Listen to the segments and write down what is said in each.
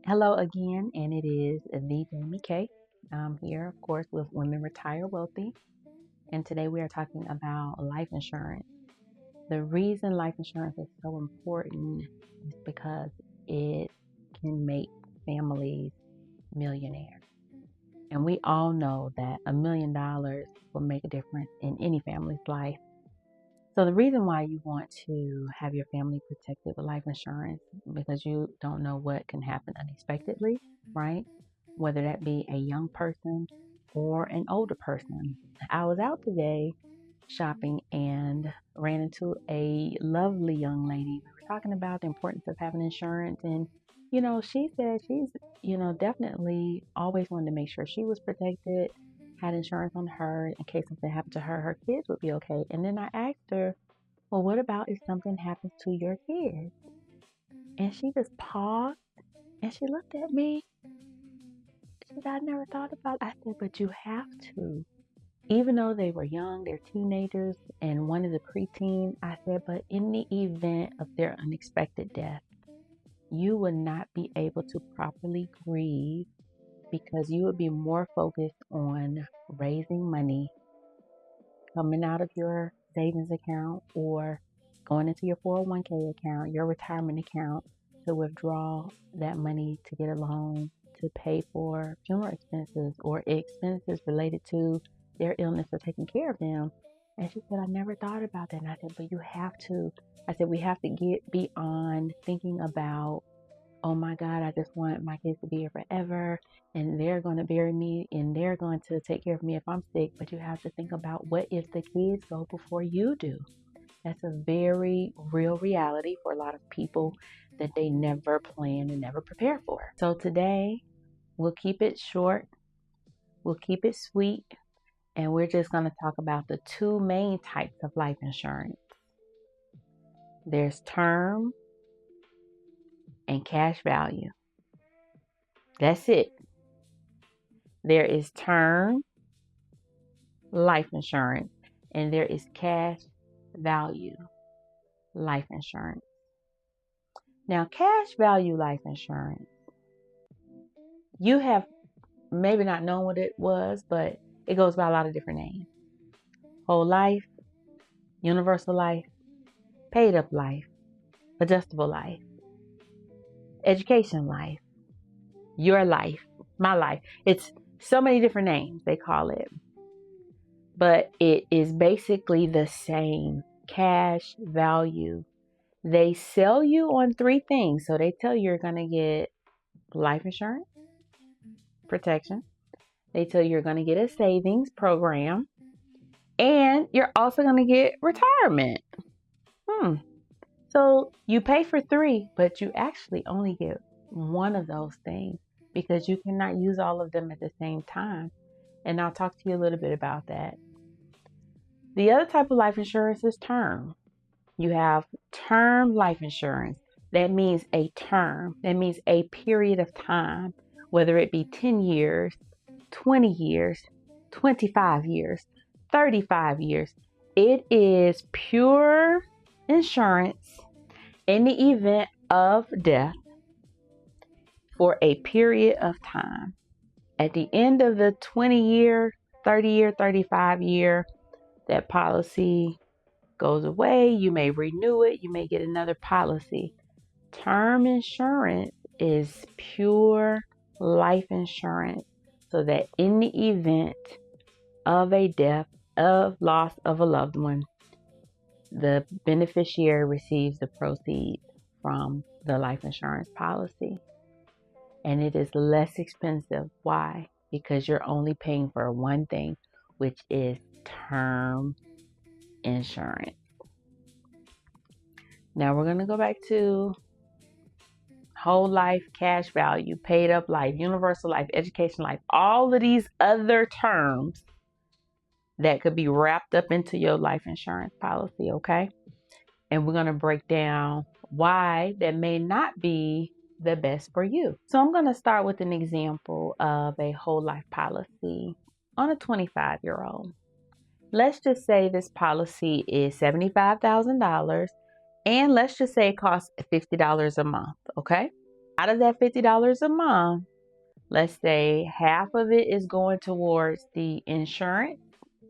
Hello again, and it is the Jamie K. I'm here, of course, with Women Retire Wealthy, and today we are talking about life insurance. The reason life insurance is so important is because it can make families millionaires. And we all know that $1 million will make a difference in any family's life. So the reason why you want to have your family protected with life insurance, because you don't know what can happen unexpectedly, right? Whether that be a young person or an older person. I was out today shopping and ran into a lovely young lady. We were talking about the importance of having insurance, and she said she's definitely always wanted to make sure she was protected, had insurance on her in case something happened to her, her kids would be okay. And then I asked her, well, what about if something happens to your kids? And she just paused and she looked at me. She said, I never thought about it. I said, but you have to. Even though they were young, they're teenagers, and one is a preteen, I said, but in the event of their unexpected death, you would not be able to properly grieve because you would be more focused on raising money coming out of your savings account or going into your 401k account, your retirement account, to withdraw that money to get a loan to pay for funeral expenses or expenses related to their illness or taking care of them. And she said, I never thought about that. And I said, but you have to. I said, we have to get beyond thinking about, oh my God, I just want my kids to be here forever and they're going to bury me and they're going to take care of me if I'm sick. But you have to think about, what if the kids go before you do? That's a very real reality for a lot of people that they never plan and never prepare for. So today we'll keep it short, we'll keep it sweet, and we're just going to talk about the two main types of life insurance. There's term and cash value. That's it. There is term life insurance and there is cash value life insurance. Now, cash value life insurance, you have maybe not known what it was, but it goes by a lot of different names. Whole life, universal life, paid up life, adjustable life, education life, your life, my life. It's so many different names they call it. But it is basically the same cash value. They sell you on three things. So they tell you you're going to get life insurance, protection. They tell you you're going to get a savings program. And you're also going to get retirement. So you pay for three, but you actually only get one of those things because you cannot use all of them at the same time. And I'll talk to you a little bit about that. The other type of life insurance is term. You have term life insurance. That means a term. That means a period of time, whether it be 10 years, 20 years, 25 years, 35 years. It is pure insurance in the event of death for a period of time. At the end of the 20-year, 30-year, 35-year, that policy goes away. You may renew it. You may get another policy. Term insurance is pure life insurance so that in the event of a death, of loss of a loved one, the beneficiary receives the proceeds from the life insurance policy. And it is less expensive. Why? Because you're only paying for one thing, which is term insurance. Now we're going to go back to whole life, cash value, paid up life, universal life, education life, all of these other terms that could be wrapped up into your life insurance policy, okay? And we're going to break down why that may not be the best for you. So I'm going to start with an example of a whole life policy on a 25-year-old. Let's just say this policy is $75,000 and let's just say it costs $50 a month, okay? Out of that $50 a month, let's say half of it is going towards the insurance.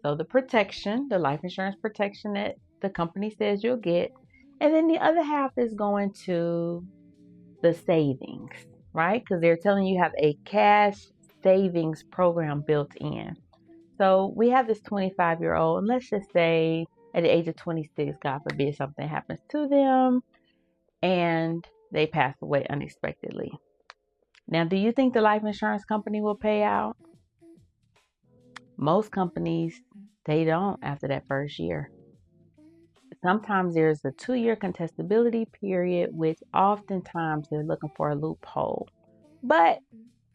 So the protection, the life insurance protection that the company says you'll get. And then the other half is going to the savings, right? Because they're telling you have a cash savings program built in. So we have this 25-year-old, and let's just say at the age of 26, God forbid something happens to them and they pass away unexpectedly. Now, do you think the life insurance company will pay out? Most companies, they don't after that first year. Sometimes there's a 2-year contestability period, which oftentimes they're looking for a loophole. But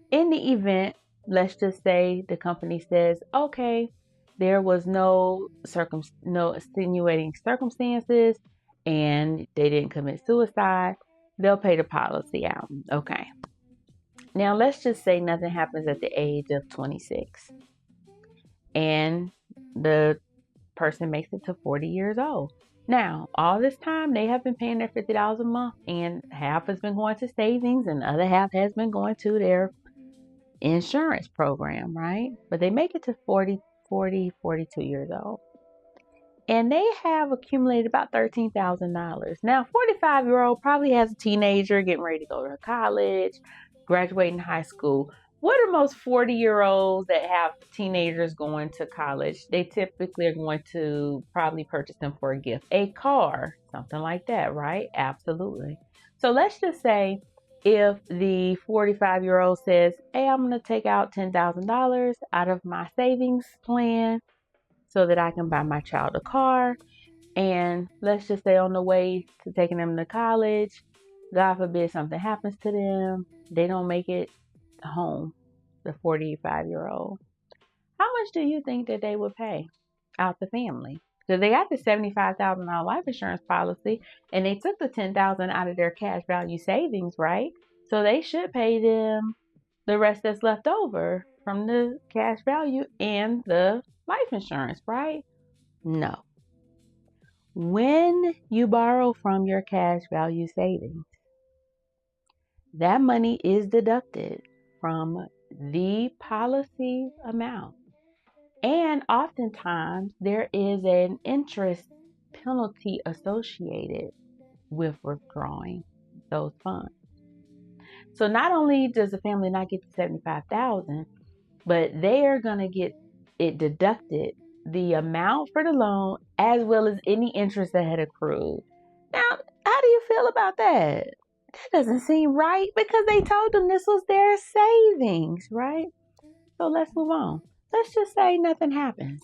in the event, let's just say the company says, okay, there was no extenuating circumstances and they didn't commit suicide, they'll pay the policy out. Okay. Now let's just say nothing happens at the age of 26 and the person makes it to 40 years old. Now, all this time they have been paying their $50 a month, and half has been going to savings and the other half has been going to their insurance program, right? But they make it to 42 years old. And they have accumulated about $13,000. Now, 45-year-old probably has a teenager getting ready to go to college, graduating high school. What are most 40-year-olds that have teenagers going to college? They typically are going to probably purchase them for a gift. A car, something like that, right? Absolutely. So let's just say if the 45-year-old says, hey, I'm going to take out $10,000 out of my savings plan so that I can buy my child a car. And let's just say on the way to taking them to college, God forbid something happens to them, they don't make it home, the 45-year-old. How much do you think that they would pay out the family? Because they got the $75,000 life insurance policy and they took the $10,000 out of their cash value savings, right? So they should pay them the rest that's left over from the cash value and the life insurance, right? No. When you borrow from your cash value savings, that money is deducted from the policy amount. And oftentimes there is an interest penalty associated with withdrawing those funds. So not only does the family not get the $75,000, but they are going to get it deducted, the amount for the loan as well as any interest that had accrued. Now, how do you feel about that? That doesn't seem right because they told them this was their savings, right? So let's move on. Let's just say nothing happens.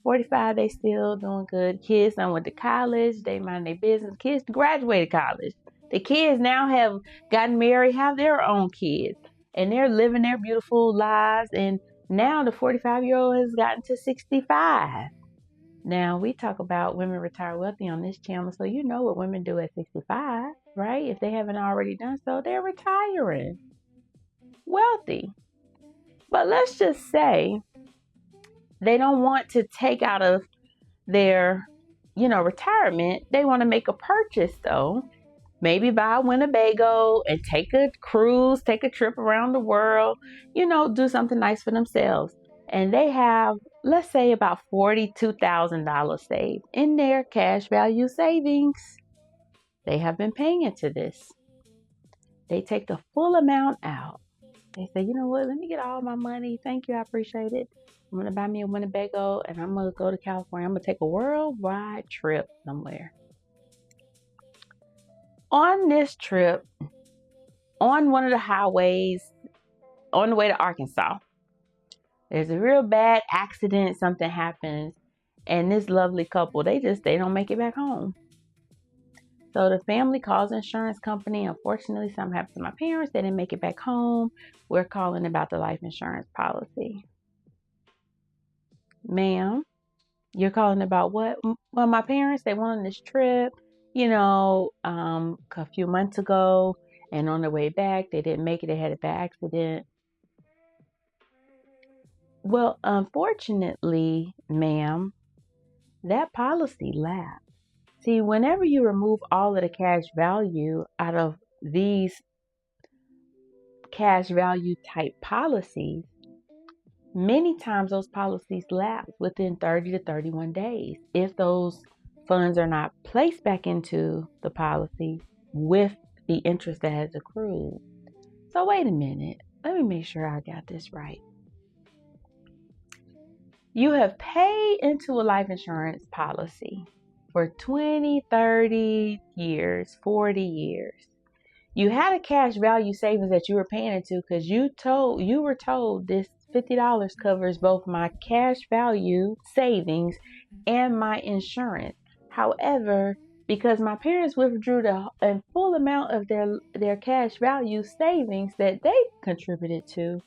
45, they still doing good. Kids done went to college. They mind their business. Kids graduated college. The kids now have gotten married, have their own kids. And they're living their beautiful lives. And now the 45-year-old has gotten to 65. Now, we talk about women retire wealthy on this channel. So you know what women do at 65, right? If they haven't already done so, they're retiring wealthy. But let's just say they don't want to take out of their, retirement. They want to make a purchase though. Maybe buy a Winnebago and take a cruise, take a trip around the world, do something nice for themselves. And they have, let's say, about $42,000 saved in their cash value savings. They have been paying into this. They take the full amount out. They say, you know what, let me get all my money. Thank you, I appreciate it. I'm going to buy me a Winnebago and I'm going to go to California. I'm going to take a worldwide trip somewhere. On this trip, on one of the highways, on the way to Arkansas, there's a real bad accident. Something happens. And this lovely couple, they don't make it back home. So the family calls the insurance company. Unfortunately, something happened to my parents. They didn't make it back home. We're calling about the life insurance policy. Ma'am, you're calling about what? Well, my parents, they went on this trip, a few months ago. And on their way back, they didn't make it. They had a bad accident. Well, unfortunately, ma'am, that policy lapsed. See, whenever you remove all of the cash value out of these cash value type policies, many times those policies lapse within 30 to 31 days if those funds are not placed back into the policy with the interest that has accrued. So wait a minute, let me make sure I got this right. You have paid into a life insurance policy for 20, 30 years, 40 years. You had a cash value savings that you were paying into because you were told this $50 covers both my cash value savings and my insurance. However, because my parents withdrew the full amount of their cash value savings that they contributed to,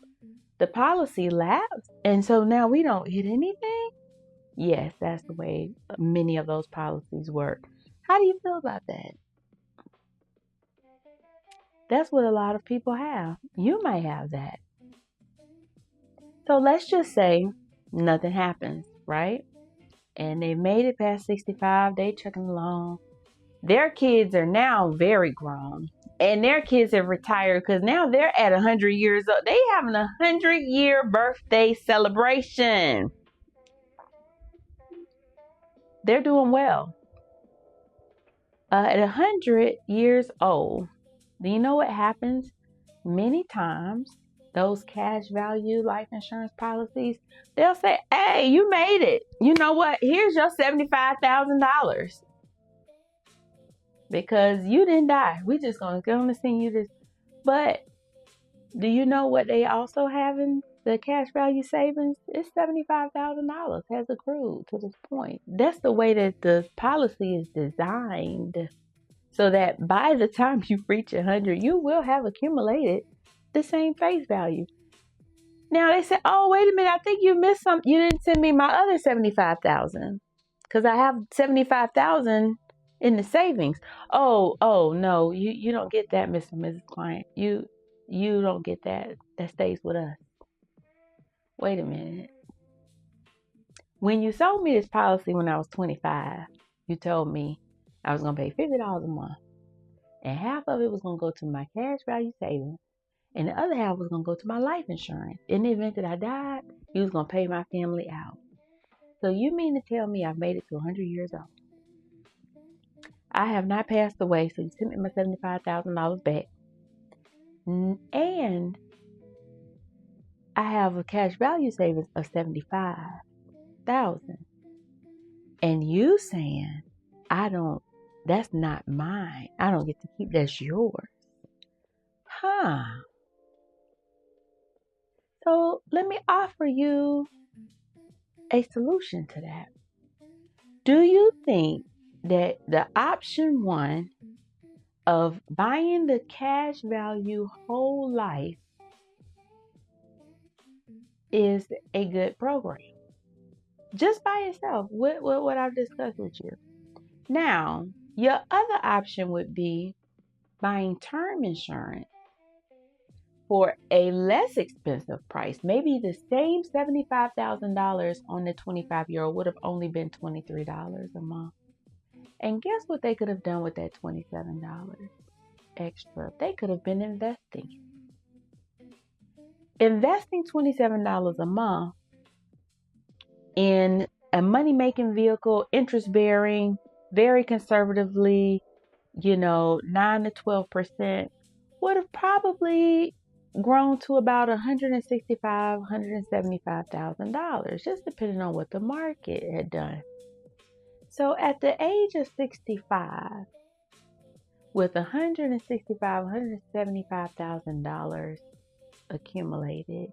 the policy lapsed, and so now we don't get anything. Yes, that's the way many of those policies work. How do you feel about that? That's what a lot of people have. You might have that. So let's just say nothing happens, right? And they made it past 65, they chugging along. Their kids are now very grown. And their kids have retired because now they're at 100 years old. They having a 100-year birthday celebration. They're doing well. At 100 years old, do you know what happens? Many times, those cash value life insurance policies, they'll say, hey, you made it. You know what? Here's your $75,000. Because you didn't die. We just going to send you this. But do you know what they also have in the cash value savings? It's $75,000 has accrued to this point. That's the way that the policy is designed. So that by the time you reach 100, you will have accumulated the same face value. Now they said, oh, wait a minute, I think you missed something. You didn't send me my other $75,000 because I have $75,000 in the savings. Oh, no, you don't get that, Mr. and Mrs. Client. You don't get that. That stays with us. Wait a minute. When you sold me this policy when I was 25, you told me I was going to pay $50 a month. And half of it was going to go to my cash value savings. And the other half was going to go to my life insurance. In the event that I died, he was going to pay my family out. So you mean to tell me I've made it to 100 years old? I have not passed away, so you sent me my $75,000 back. And I have a cash value savings of $75,000. And you saying, that's not mine. I don't get to keep, that's yours. Huh. So let me offer you a solution to that. Do you think that the option one of buying the cash value whole life is a good program? Just by itself, what I've discussed with you. Now, your other option would be buying term insurance for a less expensive price. Maybe the same $75,000 on the 25-year-old would have only been $23 a month. And guess what they could have done with that $27 extra? They could have been investing. Investing $27 a month in a money-making vehicle, interest-bearing, very conservatively, 9 to 12%, would have probably grown to about $165,000, $175,000, just depending on what the market had done. So at the age of 65, with $165,000, $175,000 accumulated,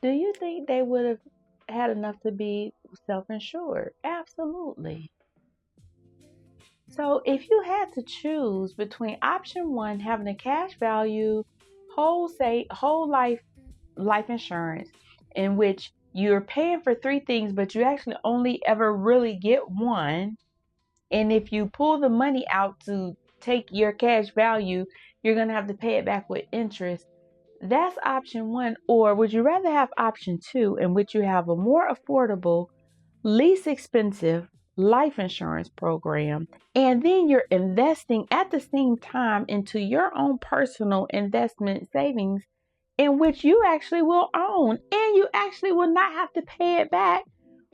do you think they would have had enough to be self-insured? Absolutely. So if you had to choose between option one, having a cash value whole life insurance, in which you're paying for three things, but you actually only ever really get one, and if you pull the money out to take your cash value, you're going to have to pay it back with interest. That's option one. Or would you rather have option two, in which you have a more affordable, least expensive life insurance program, and then you're investing at the same time into your own personal investment savings in which you actually will own, and you actually will not have to pay it back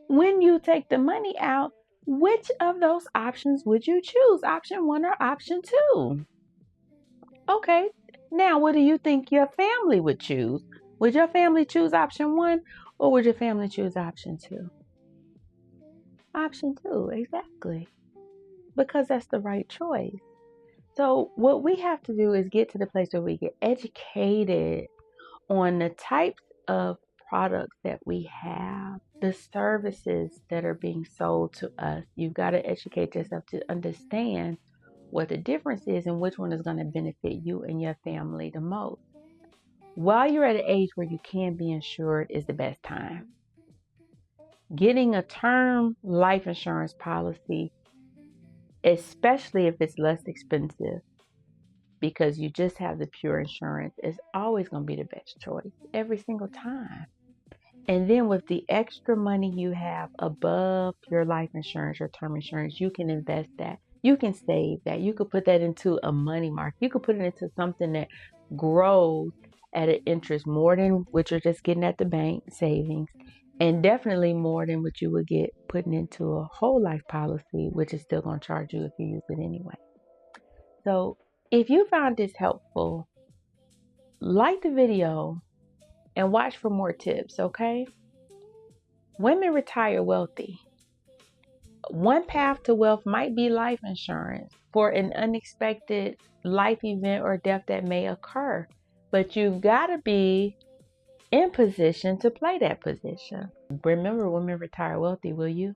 when you take the money out. Which of those options would you choose? Option 1 or option 2? Okay, now what do you think your family would choose? Would your family choose option 1 or would your family choose option 2? Option 2, exactly. Because that's the right choice. So what we have to do is get to the place where we get educated on the types of products that we have, the services that are being sold to us. You've got to educate yourself to understand what the difference is and which one is going to benefit you and your family the most. While you're at an age where you can be insured is the best time. Getting a term life insurance policy, especially if it's less expensive, because you just have the pure insurance, is always going to be the best choice every single time. And then with the extra money you have above your life insurance, your term insurance, you can invest that. You can save that. You could put that into a money market. You could put it into something that grows at an interest more than what you're just getting at the bank savings, and definitely more than what you would get putting into a whole life policy, which is still going to charge you if you use it anyway. So if you found this helpful, like the video and watch for more tips, okay? Women retire wealthy. One path to wealth might be life insurance for an unexpected life event or death that may occur. But you've got to be in position to play that position. Remember, women retire wealthy, will you?